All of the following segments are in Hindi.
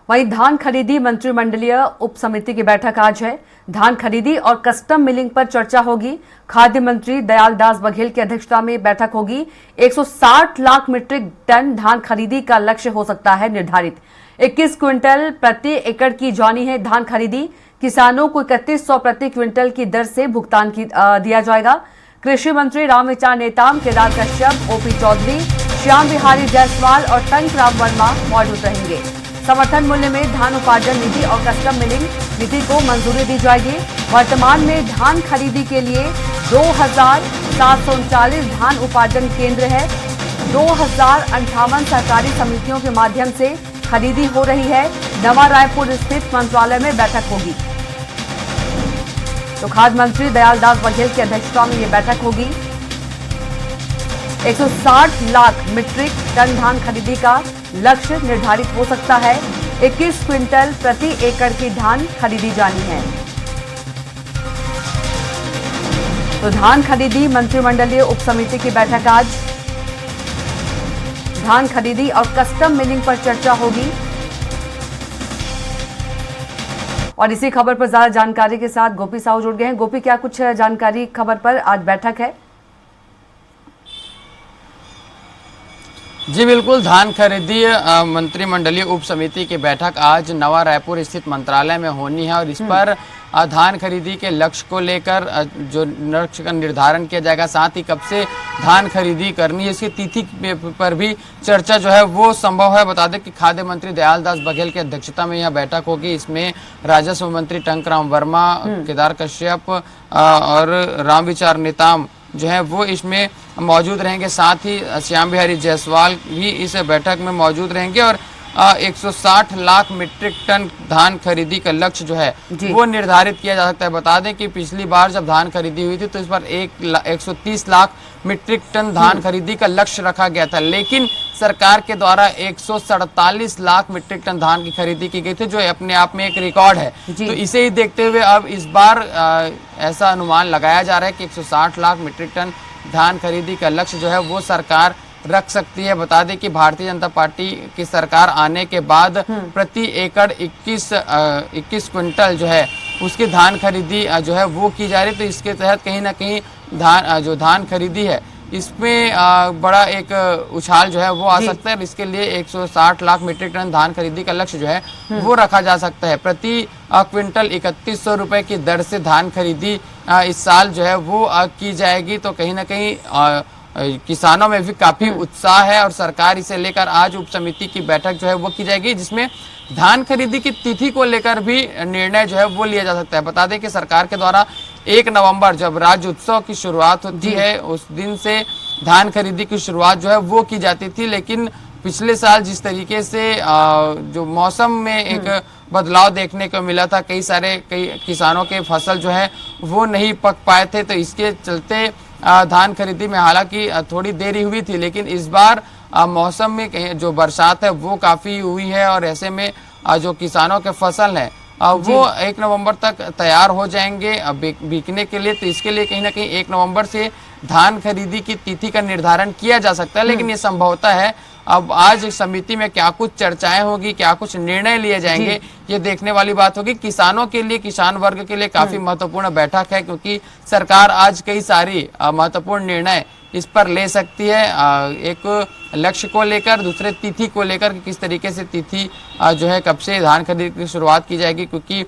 वहीं धान खरीदी मंत्रिमंडलीय उप समिति की बैठक आज है। धान खरीदी और कस्टम मिलिंग पर चर्चा होगी। खाद्य मंत्री दयालदास बघेल की अध्यक्षता में बैठक होगी। 160 लाख मीट्रिक टन धान खरीदी का लक्ष्य हो सकता है निर्धारित। 21 क्विंटल प्रति एकड़ की जानी है धान खरीदी। किसानों को 3100 प्रति क्विंटल की दर से भुगतान दिया जाएगा। कृषि मंत्री रामविचार नेताम, केदार कश्यप, ओपी चौधरी, श्याम बिहारी जायसवाल और टंकराम वर्मा मौजूद रहेंगे। समर्थन मूल्य में धान उपार्जन निधि और कस्टम मिलिंग नीति को मंजूरी दी जाएगी। वर्तमान में धान खरीदी के लिए 2739 धान उपार्जन केंद्र है। 2058 सहकारी समितियों के माध्यम से खरीदी हो रही है। नवा रायपुर स्थित मंत्रालय में बैठक होगी। तो खाद्य मंत्री दयालदास बघेल की अध्यक्षता में यह बैठक होगी। 160 लाख मीट्रिक टन धान खरीदी का लक्ष्य निर्धारित हो सकता है। 21 क्विंटल प्रति एकड़ की धान खरीदी जानी है। तो धान खरीदी मंत्रिमंडलीय उप समिति की बैठक आज। धान खरीदी और कस्टम मिलिंग पर चर्चा होगी। और इसी खबर पर ज्यादा जानकारी के साथ गोपी साहू जुड़ गए हैं। गोपी, क्या कुछ जानकारी खबर पर आज बैठक है? जी बिल्कुल, धान खरीदी मंत्रिमंडलीय उप समिति की बैठक आज नवा रायपुर स्थित मंत्रालय में होनी है और इस पर धान खरीदी के लक्ष्य को लेकर जो लक्ष्य का निर्धारण किया जाएगा, साथ ही कब से धान खरीदी करनी है इसकी तिथि पर भी चर्चा जो है वो संभव है। बता दें कि खाद्य मंत्री दयालदास बघेल की अध्यक्षता में यह बैठक होगी। इसमें राजस्व मंत्री टंकराम वर्मा, केदार कश्यप और रामविचार नेताम जो है वो इसमें मौजूद रहेंगे। साथ ही श्याम बिहारी जायसवाल भी इस बैठक में मौजूद रहेंगे और 160 लाख मीट्रिक टन धान खरीदी का लक्ष्य जो है वो निर्धारित किया जा सकता है। बता दें कि पिछली बार जब धान खरीदी हुई थी तो इस पर 130 लाख मीट्रिक टन धान खरीदी का लक्ष्य रखा गया था, लेकिन सरकार के द्वारा 147 लाख मीट्रिक टन धान की खरीदी की गई थी, जो अपने आप में एक रिकॉर्ड है। तो इसे ही देखते हुए अब इस बार ऐसा अनुमान लगाया जा रहा है कि 160 लाख मीट्रिक टन धान खरीदी का लक्ष्य जो है वो सरकार रख सकती है। बता दें कि भारतीय जनता पार्टी की सरकार आने के बाद प्रति एकड़ 21 क्विंटल जो है उसकी धान खरीदी जो है वो की जा रही है। तो इसके तहत कहीं ना कहीं धान खरीदी है इसमें बड़ा एक उछाल जो है वो आ सकता है। इसके लिए 160 लाख मीट्रिक टन धान खरीदी का लक्ष्य जो है वो रखा जा सकता है। प्रति क्विंटल 3100 रुपए की दर से धान खरीदी इस साल जो है वो की जाएगी। तो कहीं ना कहीं किसानों में भी काफी उत्साह है और सरकार इसे लेकर आज उप समिति की बैठक जो है वो की जाएगी, जिसमें धान खरीदी की तिथि को लेकर भी निर्णय जो है वो लिया जा सकता है। बता दें कि सरकार के द्वारा 1 नवंबर जब राज्य उत्सव की शुरुआत होती है उस दिन से धान खरीदी की शुरुआत जो है वो की जाती थी, लेकिन पिछले साल जिस तरीके से जो मौसम में एक बदलाव देखने को मिला था, कई किसानों के फसल जो है वो नहीं पक पाए थे, तो इसके चलते धान खरीदी में हालांकि थोड़ी देरी हुई थी, लेकिन इस बार मौसम में जो बरसात है वो काफी हुई है और ऐसे में जो किसानों के फसल है वो 1 नवंबर तक तैयार हो जाएंगे बिकने के लिए। तो इसके लिए कहीं ना कहीं 1 नवंबर से धान खरीदी की तिथि का निर्धारण किया जा सकता है, लेकिन ये संभवतः है अब आज इस समिति में क्या कुछ चर्चाएं होगी, क्या कुछ निर्णय लिए जाएंगे, ये देखने वाली बात होगी। किसानों के लिए, किसान वर्ग के लिए काफी महत्वपूर्ण बैठक है, क्योंकि सरकार आज कई सारी महत्वपूर्ण निर्णय इस पर ले सकती है। एक लक्ष्य को लेकर, दूसरे तिथि को लेकर कि किस तरीके से तिथि जो है कब से धान खरीदी की शुरुआत की जाएगी, क्योंकि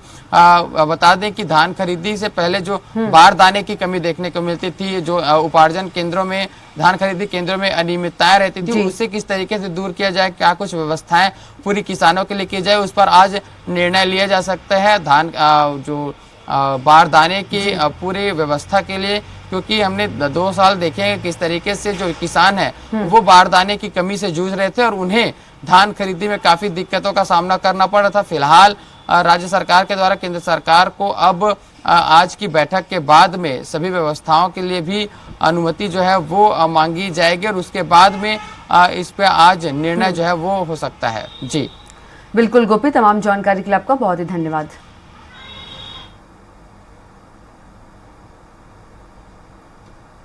बता दें कि धान खरीदी से पहले जो बारदाने की कमी देखने को मिलती थी, जो उपार्जन केंद्रों में, धान खरीदी केंद्रों में अनियमितताएं रहती थी, उससे किस तरीके से दूर किया जाए, क्या कुछ व्यवस्थाएं पूरी किसानों के लिए की जाए, उस पर आज निर्णय लिया जा सकता है। धान जो बारदाने की पूरी व्यवस्था के लिए, क्योंकि हमने 2 साल देखे हैं किस तरीके से जो किसान है वो बारदाने की कमी से जूझ रहे थे और उन्हें धान खरीदी में काफी दिक्कतों का सामना करना पड़ा था। फिलहाल राज्य सरकार के द्वारा केंद्र सरकार को अब आज की बैठक के बाद में सभी व्यवस्थाओं के लिए भी अनुमति जो है वो मांगी जाएगी और उसके बाद में इस पे आज निर्णय जो है वो हो सकता है। जी बिल्कुल गोपी, तमाम जानकारी के लिए आपका बहुत ही धन्यवाद।